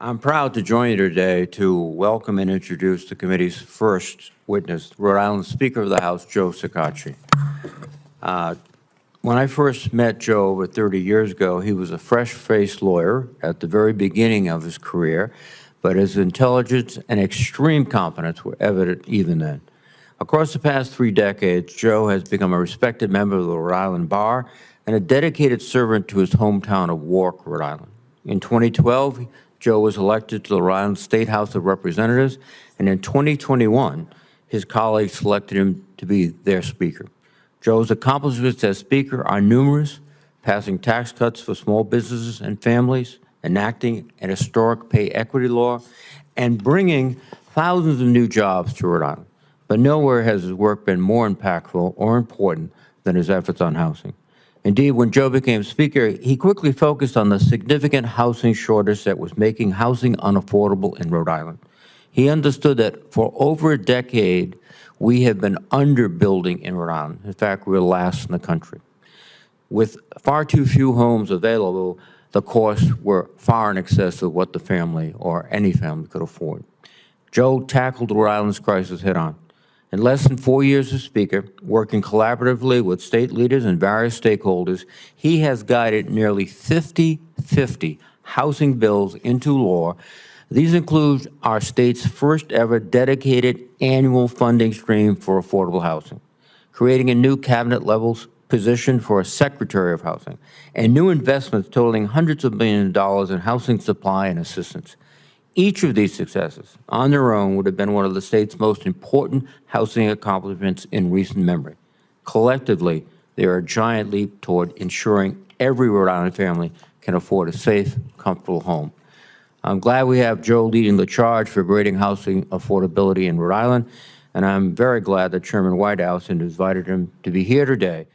I'm proud to join you today to welcome and introduce the committee's first witness, Rhode Island Speaker of the House, Joe Shekarchi. When I first met Joe over 30 years ago, he was a fresh-faced lawyer at the very beginning of his career, but his intelligence and extreme competence were evident even then. Across the past 3 decades, Joe has become a respected member of the Rhode Island Bar and a dedicated servant to his hometown of Warwick, Rhode Island. In 2012, Joe was elected to the Rhode Island State House of Representatives, and in 2021, his colleagues selected him to be their Speaker. Joe's accomplishments as Speaker are numerous, passing tax cuts for small businesses and families, enacting an historic pay equity law, and bringing thousands of new jobs to Rhode Island. But nowhere has his work been more impactful or important than his efforts on housing. Indeed, when Joe became Speaker, he quickly focused on the significant housing shortage that was making housing unaffordable in Rhode Island. He understood that for over a decade, we have been underbuilding in Rhode Island. In fact, we're last in the country. With far too few homes available, the costs were far in excess of what the family or any family could afford. Joe tackled Rhode Island's crisis head-on. In less than 4 years as Speaker, working collaboratively with state leaders and various stakeholders, he has guided nearly 50 housing bills into law. These include our state's first ever dedicated annual funding stream for affordable housing, creating a new cabinet-level position for a Secretary of Housing, and new investments totaling hundreds of millions of dollars in housing supply and assistance. Each of these successes, on their own, would have been one of the state's most important housing accomplishments in recent memory. Collectively, they are a giant leap toward ensuring every Rhode Island family can afford a safe, comfortable home. I'm glad we have Joe leading the charge for creating housing affordability in Rhode Island, and I'm very glad that Chairman Whitehouse invited him to be here today